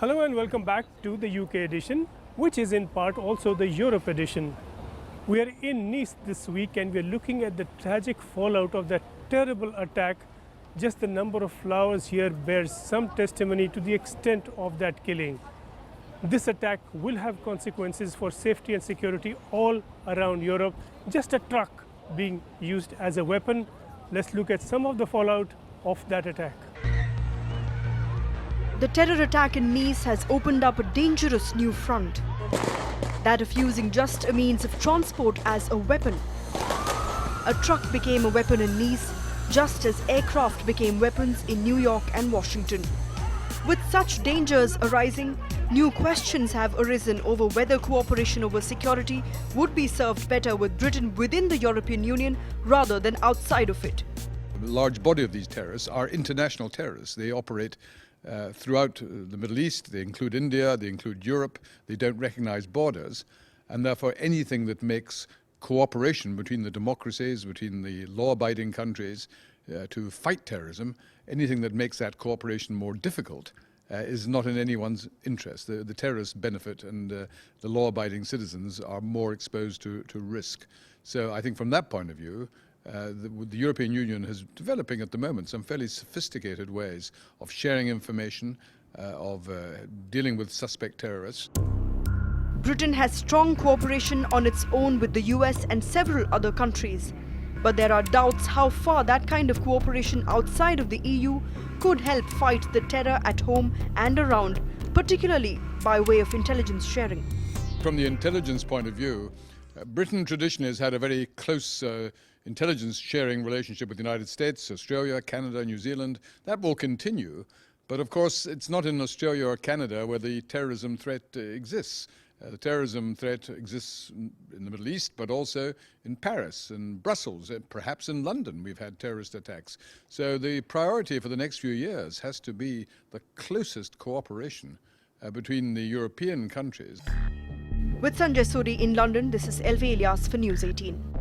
Hello and welcome back to the UK edition, which is in part also the Europe edition. We are in Nice this week and we are looking at the tragic fallout of that terrible attack. Just the number of flowers here bears some testimony to the extent of that killing. This attack will have consequences for safety and security all around Europe. Just a truck being used as a weapon. Let's look at some of the fallout of that attack. The terror attack in Nice has opened up a dangerous new front. That of using just a means of transport as a weapon. A truck became a weapon in Nice, just as aircraft became weapons in New York and Washington. With such dangers arising, new questions have arisen over whether cooperation over security would be served better with Britain within the European Union rather than outside of it. A large body of these terrorists are international terrorists. They operate throughout the Middle East. They include India, they include Europe. They don't recognize borders, and therefore anything that makes cooperation between the democracies, between the law-abiding countries to fight terrorism, anything that makes that cooperation more difficult is not in anyone's interest. The terrorists benefit and the law-abiding citizens are more exposed to risk. So I think from that point of view, the European Union is developing at the moment some fairly sophisticated ways of sharing information, of dealing with suspect terrorists. Britain has strong cooperation on its own with the US and several other countries. But there are doubts how far that kind of cooperation outside of the EU could help fight the terror at home and around, particularly by way of intelligence sharing. From the intelligence point of view, Britain traditionally has had a very close intelligence sharing relationship with the United States, Australia, Canada, New Zealand. That will continue. But of course, it's not in Australia or Canada where the terrorism threat exists. The terrorism threat exists in the Middle East, but also in Paris and Brussels, perhaps in London we've had terrorist attacks. So the priority for the next few years has to be the closest cooperation between the European countries. With Sanjay Suri in London, this is LV Ilyas for News 18.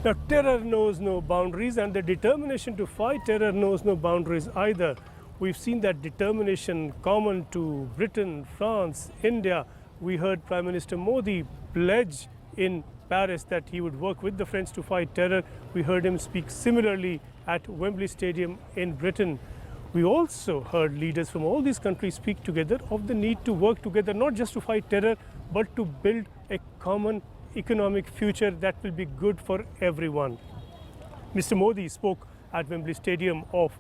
Now, terror knows no boundaries, and the determination to fight terror knows no boundaries either. We've seen that determination common to Britain, France, India. We heard Prime Minister Modi pledge in Paris that he would work with the French to fight terror. We heard him speak similarly at Wembley Stadium in Britain. We also heard leaders from all these countries speak together of the need to work together, not just to fight terror, but to build a common economic future that will be good for everyone. Mr. Modi spoke at Wembley Stadium of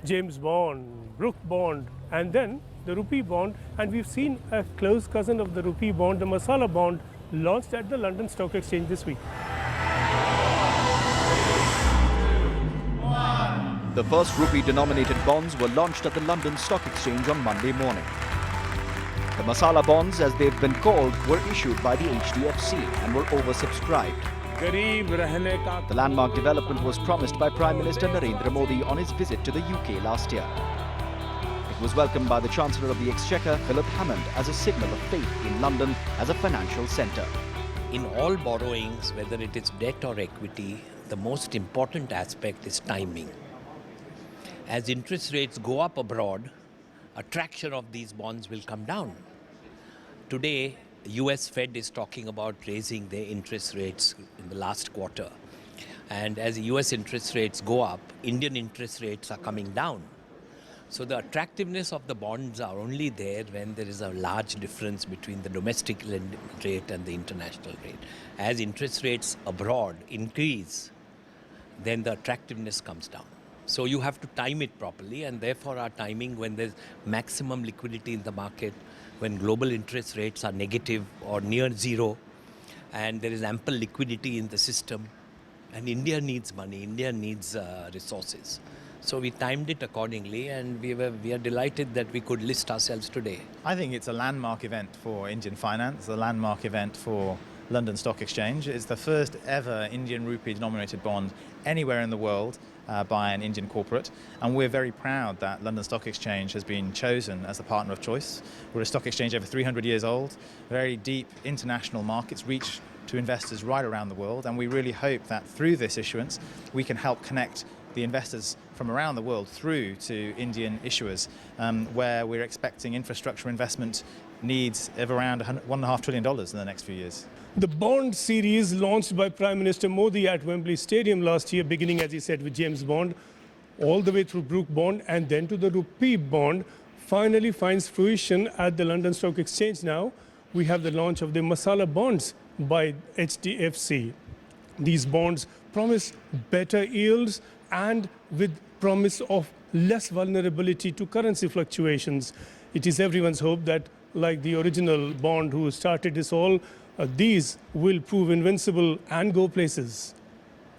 James Bond, Brook Bond, and then the rupee bond, and we've seen a close cousin of the rupee bond, the Masala Bond, launched at the London Stock Exchange this week. The first rupee-denominated bonds were launched at the London Stock Exchange on Monday morning. The Masala Bonds, as they've been called, were issued by the HDFC and were oversubscribed. The landmark development was promised by Prime Minister Narendra Modi on his visit to the UK last year. It was welcomed by the Chancellor of the Exchequer, Philip Hammond, as a signal of faith in London as a financial centre. In all borrowings, whether it is debt or equity, the most important aspect is timing. As interest rates go up abroad, attraction of these bonds will come down. Today, US Fed is talking about raising their interest rates in the last quarter. And as US interest rates go up, Indian interest rates are coming down. So the attractiveness of the bonds are only there when there is a large difference between the domestic rate and the international rate. As interest rates abroad increase, then the attractiveness comes down. So you have to time it properly, and therefore our timing when there's maximum liquidity in the market, when global interest rates are negative or near zero, and there is ample liquidity in the system, and India needs money, India needs resources. So we timed it accordingly, and we are delighted that we could list ourselves today. I think it's a landmark event for Indian finance, a landmark event for London Stock Exchange. It's the first ever Indian rupee denominated bond anywhere in the world by an Indian corporate, and we're very proud that London Stock Exchange has been chosen as the partner of choice. We're a stock exchange over 300 years old, very deep international markets reach to investors right around the world, and we really hope that through this issuance we can help connect the investors from around the world through to Indian issuers, where we're expecting infrastructure investment needs of around $1.5 trillion in the next few years. The bond series launched by Prime Minister Modi at Wembley Stadium last year, beginning, as he said, with James Bond, all the way through Brooke Bond and then to the Rupee Bond, finally finds fruition at the London Stock Exchange now. We have the launch of the Masala Bonds by HDFC. These bonds promise better yields and with promise of less vulnerability to currency fluctuations. It is everyone's hope that, like the original bond who started this all, these will prove invincible and go places.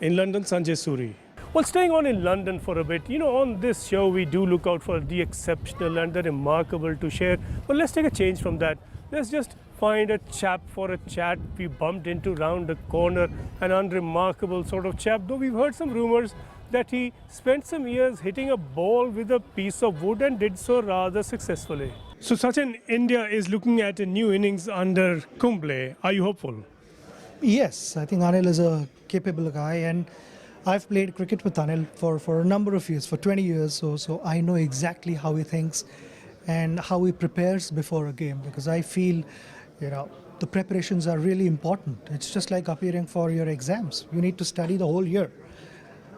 In London, Sanjay, Suri. Well, staying on in London for a bit, on this show we do look out for the exceptional and the remarkable to share. But let's take a change from that. Let's just find a chap for a chat. We bumped into round the corner, an unremarkable sort of chap, though we've heard some rumors that he spent some years hitting a ball with a piece of wood and did so rather successfully. So Sachin, India is looking at a new innings under Kumble. Are you hopeful? Yes, I think Anil is a capable guy, and I've played cricket with Anil for a number of years, for 20 years, so I know exactly how he thinks and how he prepares before a game, because I feel, the preparations are really important. It's just like appearing for your exams. You need to study the whole year.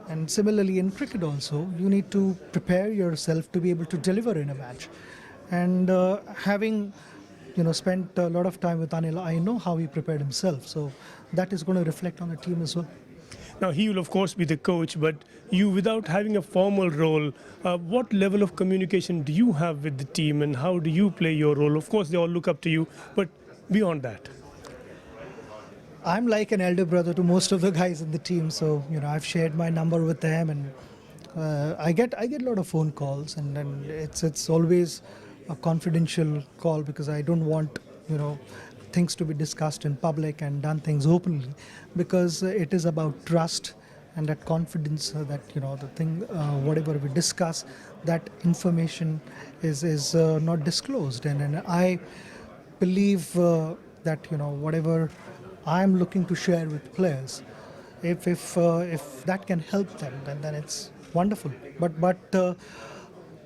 And similarly in cricket also, you need to prepare yourself to be able to deliver in a match. And having spent a lot of time with Anil, I know how he prepared himself. So that is going to reflect on the team as well. Now, he will of course be the coach, but you, without having a formal role, what level of communication do you have with the team and how do you play your role? Of course, they all look up to you, but beyond that. I'm like an elder brother to most of the guys in the team, so I've shared my number with them, and I get a lot of phone calls, and it's always a confidential call because I don't want things to be discussed in public and done things openly, because it is about trust and that confidence that the thing whatever we discuss, that information is not disclosed, and I believe that whatever I'm looking to share with players, if that can help them, then it's wonderful. But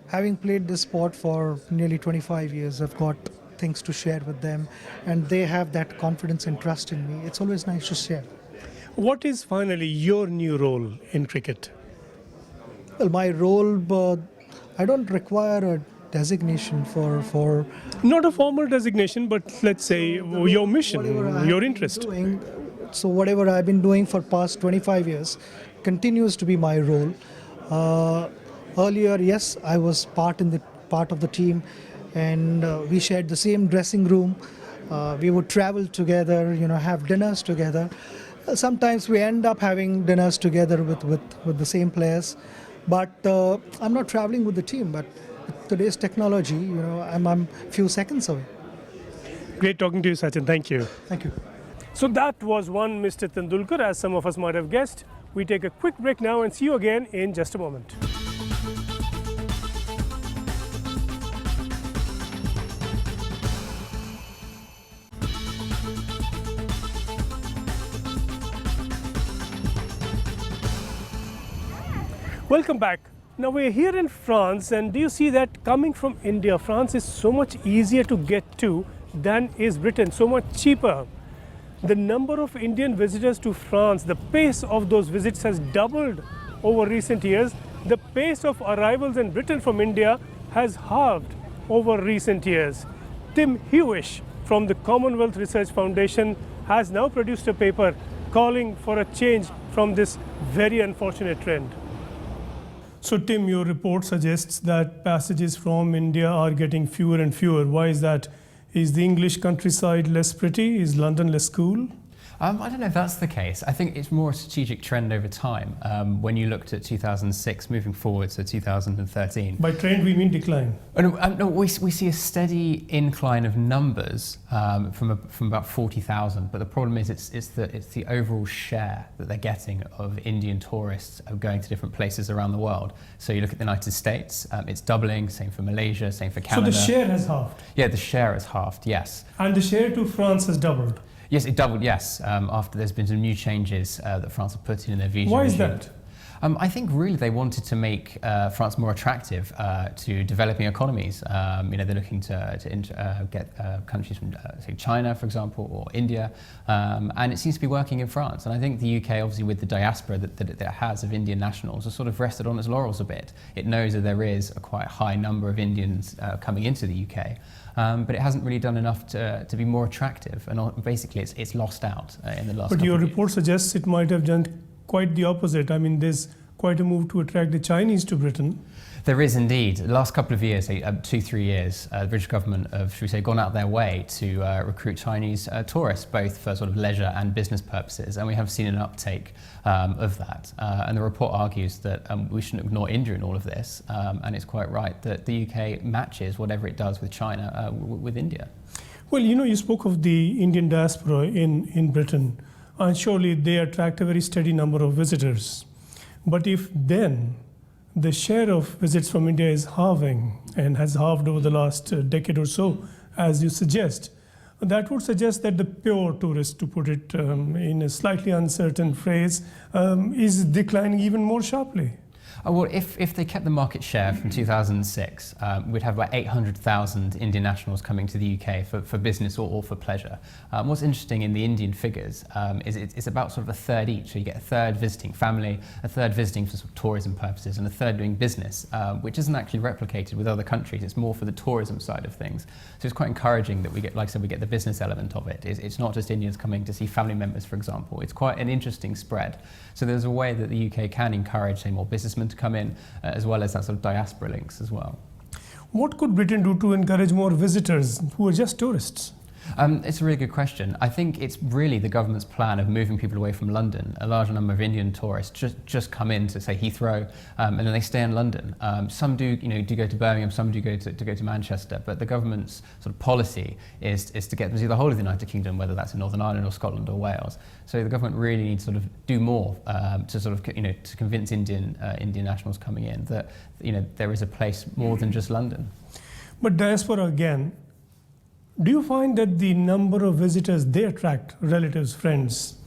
having played this sport for nearly 25 years, I've got things to share with them, and they have that confidence and trust in me. It's always nice to share. What is finally your new role in cricket? Well, my role, I don't require a designation for Not a formal designation, but let's say your mission, your interest. So whatever I've been doing for past 25 years continues to be my role. Earlier, yes, I was part of the team, and we shared the same dressing room. We would travel together, have dinners together. Sometimes we end up having dinners together with the same players. But I'm not traveling with the team, but with today's technology, I'm a few seconds away. Great talking to you, Sachin. Thank you. Thank you. So that was one Mr. Tendulkar, as some of us might have guessed. We take a quick break now and see you again in just a moment. Welcome back. Now we're here in France, and do you see that coming from India, France is so much easier to get to than is Britain, so much cheaper. The number of Indian visitors to France, the pace of those visits has doubled over recent years. The pace of arrivals in Britain from India has halved over recent years. Tim Hewish from the Commonwealth Research Foundation has now produced a paper calling for a change from this very unfortunate trend. So Tim, your report suggests that passages from India are getting fewer and fewer. Why is that? Is the English countryside less pretty? Is London less cool? I don't know if that's the case. I think it's more a strategic trend over time. When you looked at 2006 moving forward to 2013. By trend, we mean decline. No, we see a steady incline of numbers from about 40,000. But the problem is it's the overall share that they're getting of Indian tourists going to different places around the world. So you look at the United States, it's doubling. Same for Malaysia. Same for Canada. So the share has halved. Yeah, the share has halved. Yes. And the share to France has doubled. Yes, it doubled, yes, after there's been some new changes that France have put in their visa Why is regime. that? I think really they wanted to make France more attractive to developing economies. They're looking to get countries from say China, for example, or India, and it seems to be working in France. And I think the UK, obviously with the diaspora that it has of Indian nationals, has sort of rested on its laurels a bit. It knows that there is a quite high number of Indians coming into the UK, but it hasn't really done enough to be more attractive. And basically it's lost out in the last But couple your of report years. suggests it might have done quite the opposite. I mean, there's quite a move to attract the Chinese to Britain. There is indeed. The last couple of years, 2-3 years, the British government have, should we say, gone out their way to recruit Chinese tourists, both for sort of leisure and business purposes, and we have seen an uptake of that. And the report argues that we shouldn't ignore India in all of this, and it's quite right that the UK matches whatever it does with China with India. Well, you spoke of the Indian diaspora in Britain, and surely they attract a very steady number of visitors. But if then the share of visits from India is halving and has halved over the last decade or so, as you suggest, that would suggest that the pure tourist, to put it in a slightly uncertain phrase, is declining even more sharply. Well, if they kept the market share from 2006, we'd have about 800,000 Indian nationals coming to the UK for business or for pleasure. What's interesting in the Indian figures is it's about sort of a third each. So you get a third visiting family, a third visiting for sort of tourism purposes, and a third doing business, which isn't actually replicated with other countries. It's more for the tourism side of things. So it's quite encouraging that we get, like I said, we get the business element of it. It's not just Indians coming to see family members, for example. It's quite an interesting spread. So there's a way that the UK can encourage, say, more businessmen to come in, as well as that sort of diaspora links as well. What could Britain do to encourage more visitors who are just tourists? It's a really good question. I think it's really the government's plan of moving people away from London. A large number of Indian tourists just come in to, say, Heathrow, and then they stay in London. Some do go to Birmingham, some do go to Manchester, but the government's sort of policy is to get them to see the whole of the United Kingdom, whether that's in Northern Ireland or Scotland or Wales. So the government really needs to sort of do more to sort of to convince Indian nationals coming in that there is a place more than just London. But diaspora again. Do you find that the number of visitors they attract, relatives, friends,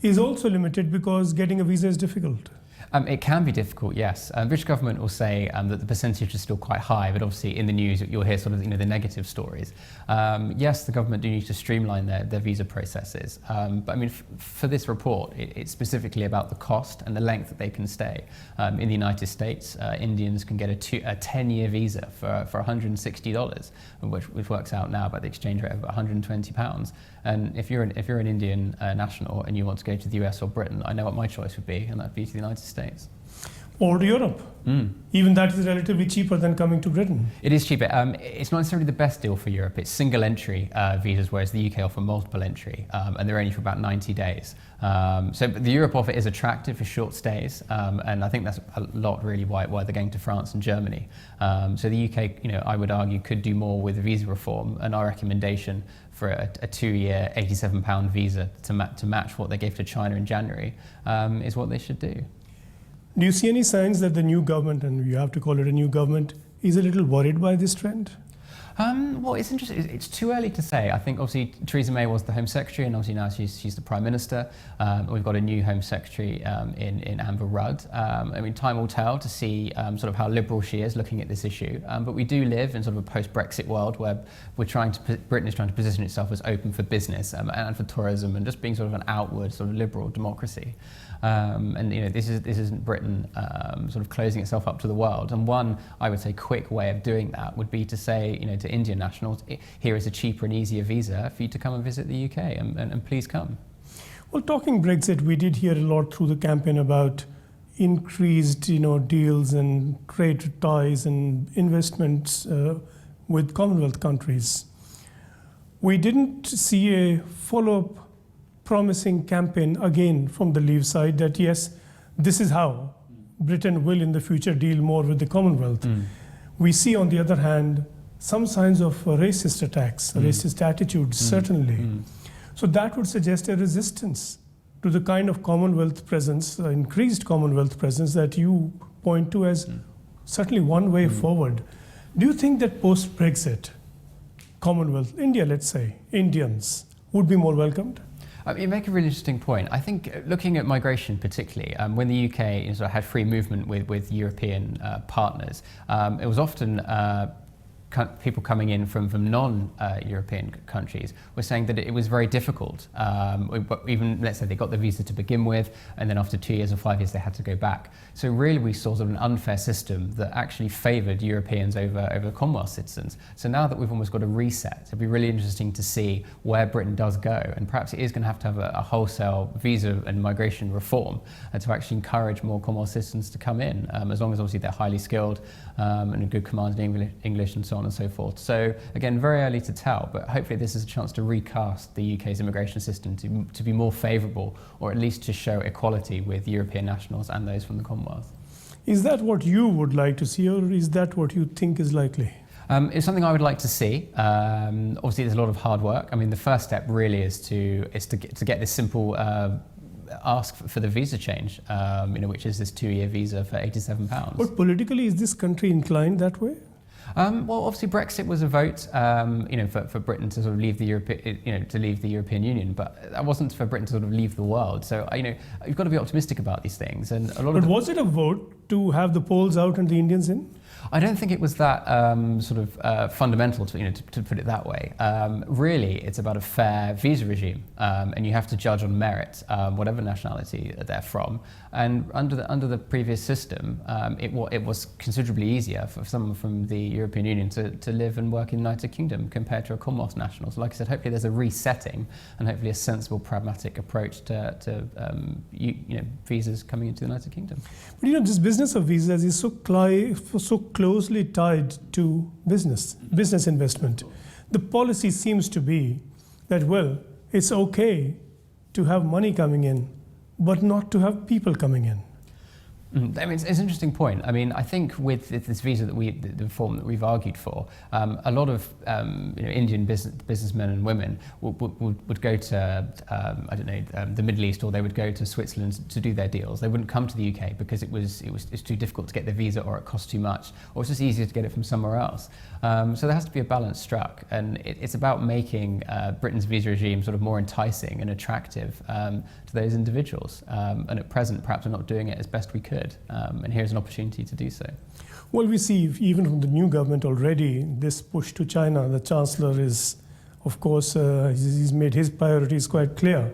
is also limited because getting a visa is difficult? It can be difficult, yes. The British government will say that the percentage is still quite high, but obviously in the news you'll hear sort of the negative stories. Yes, the government do need to streamline their visa processes, but I mean for this report it's specifically about the cost and the length that they can stay. In the United States, Indians can get a 10-year visa for $160, which works out now about the exchange rate of £120. And if you're an Indian national and you want to go to the US or Britain, I know what my choice would be, and that'd be to the United States. Or to Europe. Even that is relatively cheaper than coming to Britain. It is cheaper. It's not necessarily the best deal for Europe. It's single entry visas, whereas the UK offer multiple entry, and they're only for about 90 days. So the Europe offer is attractive for short stays, and I think that's a lot really why they're going to France and Germany. So the UK, I would argue, could do more with visa reform, and our recommendation for a 2-year £87 visa to match what they gave to China in January is what they should do. Do you see any signs that the new government, and you have to call it a new government, is a little worried by this trend? Well, it's interesting. It's too early to say. I think obviously Theresa May was the Home Secretary, and obviously now she's the Prime Minister. We've got a new Home Secretary in Amber Rudd. I mean, time will tell to see sort of how liberal she is looking at this issue. But we do live in sort of a post-Brexit world where Britain is trying to position itself as open for business and for tourism, and just being sort of an outward sort of liberal democracy. And this isn't Britain sort of closing itself up to the world. And one, I would say, quick way of doing that would be to say, to Indian nationals, here is a cheaper and easier visa for you to come and visit the UK, and please come. Well, talking Brexit, we did hear a lot through the campaign about increased, deals and trade ties and investments with Commonwealth countries. We didn't see a follow-up promising campaign again from the Leave side that yes, this is how Britain will in the future deal more with the Commonwealth. We see, on the other hand, some signs of racist attacks, racist attitudes, certainly. So that would suggest a resistance to the kind of Commonwealth presence, increased Commonwealth presence that you point to as certainly one way forward. Do you think that post-Brexit, Commonwealth, India, let's say, Indians, would be more welcomed? You make a really interesting point. I think looking at migration particularly, when the UK sort of had free movement with European partners, it was often people coming in from non-European countries were saying that it was very difficult. Even, let's say, they got the visa to begin with, and then after 2 years or 5 years they had to go back. So really we saw sort of an unfair system that actually favoured Europeans over Commonwealth citizens. So now that we've almost got a reset, it'd be really interesting to see where Britain does go, and perhaps it is going to have a wholesale visa and migration reform to actually encourage more Commonwealth citizens to come in, as long as obviously they're highly skilled and a good command in English and so on and so forth. So again, very early to tell, but hopefully this is a chance to recast the UK's immigration system to be more favourable, or at least to show equality with European nationals and those from the Commonwealth. Is that what you would like to see, or is that what you think is likely? It's something I would like to see. Obviously there's a lot of hard work. I mean, the first step really is to get this simple ask for the visa change, which is this 2-year visa for £87. But politically, is this country inclined that way? Well, obviously Brexit was a vote, for Britain to sort of leave the European Union, but that wasn't for Britain to sort of leave the world. So you've got to be optimistic about these things. And was it a vote to have the Poles out and the Indians in? I don't think it was that fundamental to put it that way. Really, it's about a fair visa regime, and you have to judge on merit, whatever nationality they're from. And under the previous system, it was considerably easier for someone from the European Union to live and work in the United Kingdom compared to a Commonwealth national. So like I said, hopefully there's a resetting and hopefully a sensible, pragmatic approach to visas coming into the United Kingdom. But this business of visas is so closely tied to business investment. The policy seems to be that, well, it's okay to have money coming in, but not to have people coming in. I mean, it's an interesting point. I mean, I think with this visa the reform that we've argued for, a lot of Indian businessmen and women would go to the Middle East, or they would go to Switzerland to do their deals. They wouldn't come to the UK because it's too difficult to get the visa, or it costs too much, or it's just easier to get it from somewhere else. So there has to be a balance struck, and it's about making Britain's visa regime sort of more enticing and attractive to those individuals. And at present, perhaps we're not doing it as best we could. And here's an opportunity to do so. Well, we see even from the new government already this push to China. The Chancellor is, of course, he's made his priorities quite clear.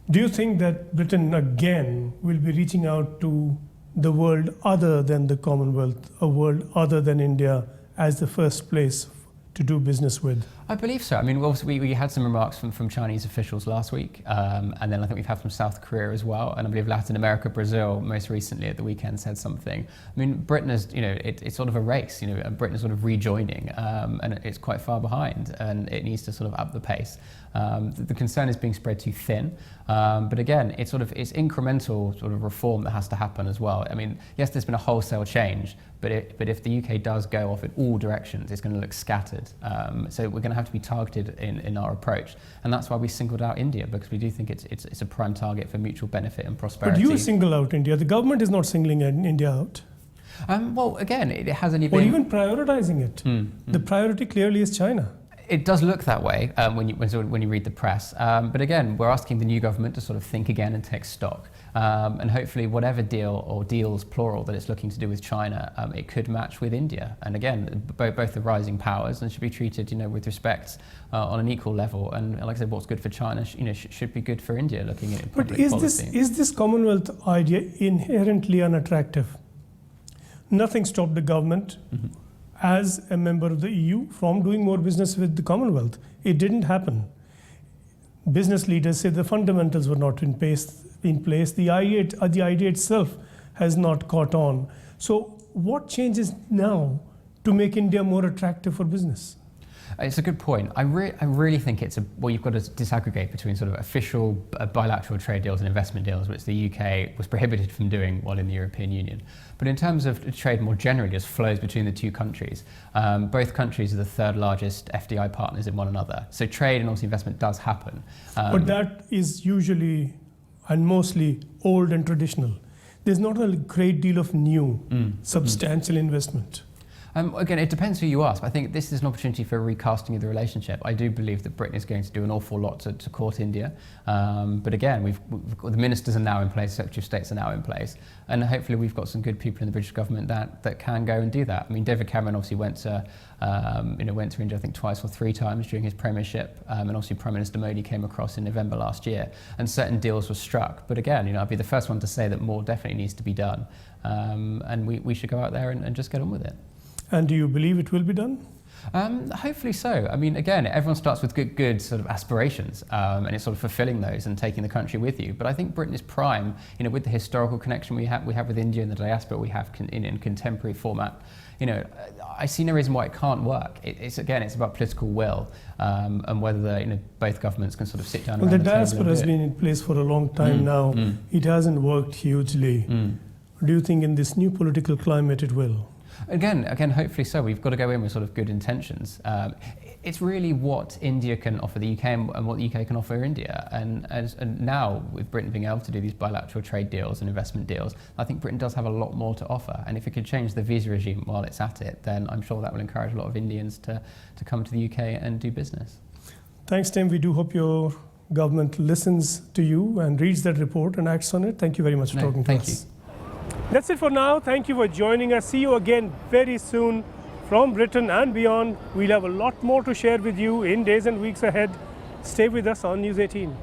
Do you think that Britain again will be reaching out to the world other than the Commonwealth, a world other than India, as the first place to do business with? I believe so. I mean, obviously we had some remarks from Chinese officials last week, and then I think we've had from South Korea as well, and I believe Latin America, Brazil, most recently at the weekend said something. I mean, Britain is, it's sort of a race, Britain is sort of rejoining, and it's quite far behind, and it needs to sort of up the pace. The concern is being spread too thin, but again, it's incremental sort of reform that has to happen as well. I mean, yes, there's been a wholesale change, but if the UK does go off in all directions, it's going to look scattered. So we're going to have to be targeted in our approach, and that's why we singled out India, because we do think it's a prime target for mutual benefit and prosperity. But you single out India. The government is not singling India out. Well, again, it has only been... Or even prioritizing it. The priority clearly is China. It does look that way when you read the press. But again, we're asking the new government to sort of think again and take stock. And hopefully whatever deal or deals, plural, that it's looking to do with China, it could match with India. And again, both the rising powers, and should be treated with respect on an equal level. And like I said, what's good for China should be good for India, looking at public policy. Is this Commonwealth idea inherently unattractive? Nothing stopped the government as a member of the EU from doing more business with the Commonwealth. It didn't happen. Business leaders say the fundamentals were not in place. The idea itself has not caught on. So what changes now to make India more attractive for business? It's a good point. I really think you've got to disaggregate between sort of official bilateral trade deals and investment deals, which the UK was prohibited from doing while in the European Union. But in terms of trade more generally, as flows between the two countries, both countries are the third largest FDI partners in one another. So trade and also investment does happen. But that is usually and mostly old and traditional. There's not a great deal of new, substantial investment. Again, it depends who you ask. I think this is an opportunity for recasting of the relationship. I do believe that Britain is going to do an awful lot to court India. But again, we've got, the ministers are now in place, Secretary of States are now in place, and hopefully we've got some good people in the British government that can go and do that. I mean, David Cameron obviously went to India, I think twice or three times during his premiership, and obviously Prime Minister Modi came across in November last year, and certain deals were struck. But again, I'd be the first one to say that more definitely needs to be done, and we should go out there and just get on with it. And do you believe it will be done? Hopefully so. I mean, again, everyone starts with good sort of aspirations, and it's sort of fulfilling those and taking the country with you. But I think Britain is prime, with the historical connection we have with India and the diaspora we have in contemporary format. I see no reason why it can't work. It's about political will, and whether both governments can sort of sit down. Well, around the table diaspora has been in place for a long time now. It hasn't worked hugely. Do you think in this new political climate it will? Again, hopefully so. We've got to go in with sort of good intentions. It's really what India can offer the UK and what the UK can offer India. And now, with Britain being able to do these bilateral trade deals and investment deals, I think Britain does have a lot more to offer. And if it could change the visa regime while it's at it, then I'm sure that will encourage a lot of Indians to come to the UK and do business. Thanks, Tim. We do hope your government listens to you and reads that report and acts on it. Thank you very much for talking to us. Thank you. That's it for now. Thank you for joining us. See you again very soon from Britain and beyond. We'll have a lot more to share with you in days and weeks ahead. Stay with us on News 18.